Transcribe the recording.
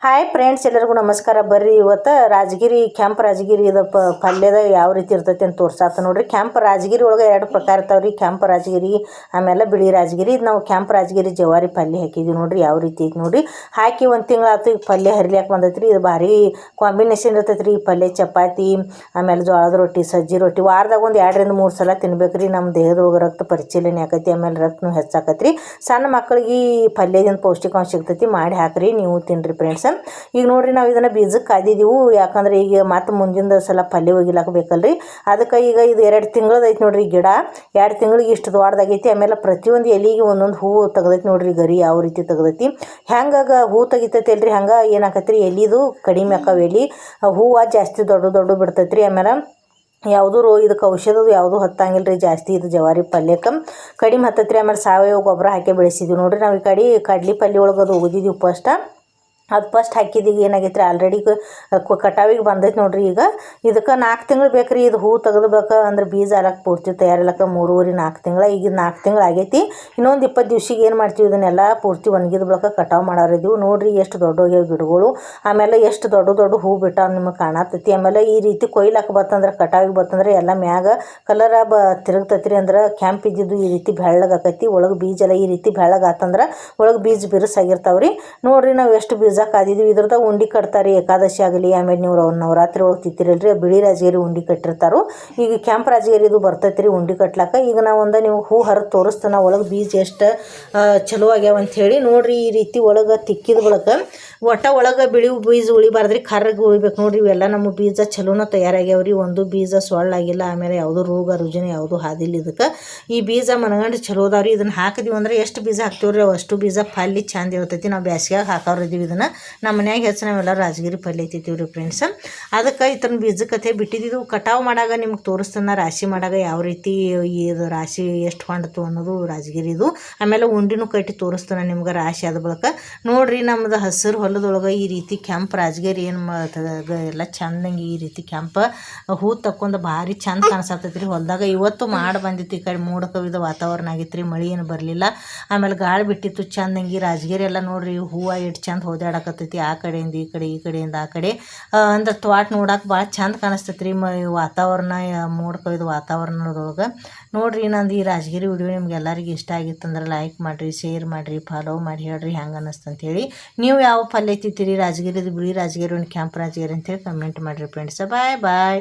Hi friends, ಎಲ್ಲರಿಗೂ ನಮಸ್ಕಾರ. ಬರ್ರಿ ಇವತ್ತು ರಾಜಗಿರಿ ಕೆಂಪು ರಾಜಗಿರಿ ಇದು ಪಲ್ಯದ ಯಾವ ರೀತಿ ಇರ್ತೈತಿ ಅಂತ ತೋರ್ಸಾತ ನೋಡ್ರಿ. ಕೆಂಪು ರಾಜಗಿರಿ ಒಳಗೆ 2 ಪ್ರಕಾರ ಇರ್ತಾವ್ರಿ, ಕೆಂಪು ರಾಜಗಿರಿ ಆಮೇಲೆ ಬಿಳಿ ರಾಜಗಿರಿ. ಇದು ನಾವು ಕೆಂಪು ರಾಜಗಿರಿ ಜವಾರಿ ಪಲ್ಯ ಹಾಕಿದ್ವಿ ನೋಡ್ರಿ. ಯಾವ ರೀತಿ ಐತಿ ನೋಡ್ರಿ. ಹಾಕಿ 1 ತಿಂಗಳಾಯ್ತು. ಈಗ ಪಲ್ಯ ಹರಿಲಿಕ್ಕೆ ಬಂದೈತ್ರಿ. ಇದು ಭಾರಿ ಕಾಂಬಿನೇಷನ್ ಇರ್ತೈತಿ ರೀ. ಪಲ್ಯ ಚಪಾತಿ ಆಮೇಲೆ ಜೋಳದ ರೊಟ್ಟಿ, ಸಜ್ಜಿ ರೊಟ್ಟಿ ವಾರದಾಗ ಒಂದು 2 ರಿಂದ 3 ಸಲ ತಿನ್ಬೇಕ್ರಿ. ನಮ್ಮ ದೇಹದೊಳಗೆ ರಕ್ತ ಪರಿಚಲನೆ ಆಕೈತಿ, ಆಮೇಲೆ ರಕ್ತನೂ ಹೆಚ್ಚಾಕತ್ರಿ. ಸಣ್ಣ ಮಕ್ಕಳಿಗೆ ಪಲ್ಯದಿಂದ ಪೌಷ್ಟಿಕಾಂಶ ಸಿಗ್ತೈತಿ. ಮಾಡಿ ಹಾಕ್ರಿ, ನೀವು ತಿನ್ನಿರಿ ಫ್ರೆಂಡ್ಸ್. ಈಗ ನೋಡ್ರಿ, ನಾವು ಇದನ್ನು ಬೀಜಕ್ಕೆ ಕಾದಿದ್ದೀವಿ. ಯಾಕಂದ್ರೆ ಈಗ ಮತ್ತೆ ಮುಂದಿನ ಸಲ ಪಲ್ಯ ಒಗಿಲಾಕ ಬೇಕಲ್ರಿ. ಅದಕ್ಕೆ ಈಗ ಇದು 2 ತಿಂಗಳದೈತಿ ನೋಡ್ರಿ ಗಿಡ. 2 ತಿಂಗಳಿಗೆ ಇಷ್ಟು ದೊಡ್ಡದಾಗೈತಿ. ಆಮೇಲೆ ಪ್ರತಿಯೊಂದು ಎಲೆಗೆ ಒಂದೊಂದು ಹೂವು ತೆಗ್ದೈತಿ ನೋಡ್ರಿ. ಗರಿ ಯಾವ ರೀತಿ ತೆಗ್ದೈತಿ, ಹೆಂಗಾಗ ಹೂ ತೆಗಿತೈತಿ ಅಲ್ರಿ, ಹಂಗೆ ಏನಾಕತ್ರಿ ಎಲಿದು ಕಡಿಮೆ ಆಕಾವ. ಎಲೆ ಹೂವು ಜಾಸ್ತಿ ದೊಡ್ಡ ಬಿಡ್ತೈತ್ರಿ. ಆಮೇಲೆ ಯಾವುದೂ ಇದಕ್ಕೆ ಔಷಧದು ಯಾವುದೂ ಹತ್ತಂಗಿಲ್ಲ ರೀ ಜಾಸ್ತಿ. ಇದು ಜವಾರಿ ಪಲ್ಯಕ್ಕೆ ಕಡಿಮೆ ಹತ್ತತ್ರಿ. ಆಮೇಲೆ ಸಾವಯವ ಗೊಬ್ಬರ ಹಾಕಿ ಬೆಳೆಸಿದ್ವಿ ನೋಡ್ರಿ. ನಾವು ಈ ಕಡ್ಲಿ ಪಲ್ಯ ಒಳಗೆ ಅದು ಒಗಿದಿದ್ದೀವಿ ಅದು ಫಸ್ಟ್ ಹಾಕಿದ್ದೀವಿ. ಏನಾಗೈತೆ ರೀ, ಆಲ್ರೆಡಿ ಕಟಾವಿಗೆ ಬಂದೈತೆ ನೋಡ್ರಿ. ಈಗ ಇದಕ್ಕೆ 4 ತಿಂಗಳು ಬೇಕು ರೀ. ಇದು ಹೂ ತೆಗೆದ್ಬೇಕು ಅಂದ್ರೆ ಬೀಜ ಹಾಲಕ್ಕೆ ಪೂರ್ತಿ ತಯಾರಿಲ್ಲಕ್ಕೆ 3-4 ತಿಂಗಳು. ಈಗ 4 ತಿಂಗಳು ಆಗೈತಿ. ಇನ್ನೊಂದು 20 ದಿವ್ಸಿಗೆ ಏನು ಮಾಡ್ತೀವಿ, ಇದನ್ನೆಲ್ಲ ಪೂರ್ತಿ ಒಣಗಿದ ಬಳಿಕ ಕಟಾವು ಮಾಡೋರಿದ್ದೀವಿ ನೋಡ್ರಿ. ಎಷ್ಟು ದೊಡ್ಡೋಗ್ಯಾವ ಗಿಡಗಳು. ಆಮೇಲೆ ಎಷ್ಟು ದೊಡ್ಡ ಹೂ ಬಿಟ್ಟಾವ ನಿಮಗೆ ಕಾಣತ್ತೈತಿ. ಆಮೇಲೆ ಈ ರೀತಿ ಕೊಯ್ಲಾಕ ಬತ್ತಂದ್ರೆ, ಕಟಾವಿಗೆ ಬತ್ತಂದ್ರೆ ಎಲ್ಲ ಮ್ಯಾಗ ಕಲರ ತಿರುಗ್ತೈತ್ರಿ. ಅಂದ್ರೆ ಕ್ಯಾಂಪ್ ಇದ್ದಿದ್ದು ಈ ರೀತಿ ಬೆಳ್ಳಗಾಕೈತಿ. ಒಳಗೆ ಬೀಜ ಎಲ್ಲ ಈ ರೀತಿ ಬೆಳ್ಳಗಾತಂದ್ರೆ ಒಳಗೆ ಬೀಜ ಬಿರುಸಾಗಿರ್ತಾವ್ರಿ ನೋಡ್ರಿ. ನಾವು ಎಷ್ಟು ಬೀಜ ಕಾದಿದ್ದೀವಿ. ಇದ್ರದಾಗ ಉಂಡೆ ಕಟ್ತಾರೆ, ಏಕಾದಶಿ ಆಗಲಿ. ಆಮೇಲೆ ನೀವು ನವರಾತ್ರಿ ಒಳಗೆ ತಿಂತಿರಲ್ರಿ, ಬಿಳಿ ರಾಜಗಿರಿ ಉಂಡೆ ಕಟ್ಟಿರ್ತಾರೋ. ಈಗ ಕೆಂಪು ರಾಜಗಿರಿ ಇದು ಬರ್ತೈತೆ ರೀ ಉಂಡೆ ಕಟ್ಲಾಕ. ಈಗ ನಾವು ನೀವು ಹೂ ಹರಿದು ತೋರಿಸ್ತಾನೆ ಒಳಗೆ ಬೀಜ ಎಷ್ಟು ಚಲೋ ಆಗ್ಯಾವ ಅಂಥೇಳಿ ನೋಡ್ರಿ. ಈ ರೀತಿ ಒಳಗೆ ತಿಕ್ಕಿದ ಬಳಕ ಒಳಗೆ ಬಿಳಿ ಬೀಜ ಉಳಿಬಾರ್ದ್ರಿ, ಕರ್ರಗೆ ಉಳಿಬೇಕು ನೋಡ್ರಿ. ಇವೆಲ್ಲ ನಮ್ಮ ಬೀಜ ಚಲೋನ ತಯಾರಾಗ್ಯಾವ್ರಿ. ಒಂದು ಬೀಜ ಸೊಳ್ಳಾಗಿಲ್ಲ, ಆಮೇಲೆ ಯಾವುದೋ ರೋಗ ರುಜಿನ ಯಾವುದೂ ಹಾದಿಲ್ಲ ಇದಕ್ಕೆ. ಈ ಬೀಜ ಮನಗಂಡು ಚಲೋ ಅದಾವ್ರಿ. ಇದನ್ನು ಹಾಕಿದ್ವಿ ಅಂದ್ರೆ ಎಷ್ಟು ಬೀಜ ಹಾಕ್ತೀವ್ರಿ ಅಷ್ಟು ಬೀಜ ಪಲ್ಯ ಚಂದ ಇರ್ತೈತಿ. ನಾವು ಬ್ಯಾಸ್ಗ್ಯಾಗ ಹಾಕೋರಿದ್ದೀವಿ ಇದನ್ನು. ನಮ್ಮ ಮನ್ಯಾಗ ಹೆಚ್ಚು ನಾವೆಲ್ಲ ರಾಜಗಿರಿ ಪಲ್ಯ ಐತಿದ್ದೀವಿ ರೀ ಫ್ರೆಂಡ್ಸ್. ಅದಕ್ಕೆ ಇದನ್ನ ಬೀಜಕ್ಕತೆ ಬಿಟ್ಟಿದ್ದು ಕಟಾವು ಮಾಡಾಗ ನಿಮ್ಗೆ ತೋರಿಸ್ತಾನೆ. ರಾಶಿ ಮಾಡಾಗ ಯಾವ ರೀತಿ ಇದು ರಾಶಿ ಎಷ್ಟು ಹೊಂಡ್ತು ಅನ್ನೋದು ರಾಜಗಿರಿದು. ಆಮೇಲೆ ಉಂಡಿನೂ ಕಟ್ಟಿ ತೋರಿಸ್ತಾನೆ ನಿಮ್ಗೆ ರಾಶಿ ಆದ ಬಳಿಕ ನೋಡ್ರಿ. ನಮ್ಮದು ಹಸಿರು ಹೊಲದೊಳಗೆ ಈ ರೀತಿ ಕೆಂಪು ರಾಜಗಿರಿ ಏನು ಎಲ್ಲ ಚಂದಂಗೆ ಈ ರೀತಿ ಕೆಂಪು ಹೂ ತಕ್ಕೊಂಡು ಭಾರಿ ಚಂದ ಕಾಣಿಸತ್ತೈತಿ ರೀ ಹೊಲದಾಗ. ಇವತ್ತು ಮಾಡಿ ಬಂದಿತ್ತು. ಈ ಕಡೆ ಮೋಡ ಕವಿದ ವಾತಾವರಣ ಆಗಿತ್ತು ರೀ, ಮಳೆ ಏನು ಬರಲಿಲ್ಲ. ಆಮೇಲೆ ಗಾಳಿ ಬಿಟ್ಟಿತ್ತು ಚಂದಂಗೆ. ರಾಜಗಿರಿ ಎಲ್ಲ ನೋಡ್ರಿ ಹೂವು ಎಷ್ಟು ಚಂದ ಹೋದಾಡಕತ್ತೈತಿ. ಆ ಕಡೆಯಿಂದ ಈ ಕಡೆ, ಈ ಕಡೆಯಿಂದ ಆ ಕಡೆ. ಅಂದ್ರೆ ತ್ವಾಟ ನೋಡಕ್ಕೆ ಭಾಳ ಚಂದ ಕಾಣಿಸ್ತೈತಿ ರೀ ವಾತಾವರಣ, ಮೋಡ ಕವಿದ ವಾತಾವರಣದೊಳಗೆ ನೋಡ್ರಿ. ನಂದು ಈ ರಾಜಗಿರಿ ವಿಡಿಯೋ ನಿಮ್ಗೆ ಎಲ್ಲರಿಗೂ ಇಷ್ಟ ಆಗಿತ್ತಂದ್ರೆ ಲೈಕ್ ಮಾಡಿರಿ, ಶೇರ್ ಮಾಡಿರಿ, ಫಾಲೋ ಮಾಡಿ ಹೇಳ್ರಿ ಹೆಂಗೆ ಅನ್ನಿಸ್ತು ಅಂತೇಳಿ. ನೀವು ಯಾವ ಪಲ್ಯ ತಿಂತೀರಿ, ರಾಜಗಿರಿದು ಬಿಳಿ ರಾಜಗಿರಿ ಒಂದು ಕೆಂಪು ರಾಜಗಿರಿ ಅಂತೇಳಿ ಕಮೆಂಟ್ ಮಾಡಿರಿ ಫ್ರೆಂಡ್ಸ್. ಬಾಯ್.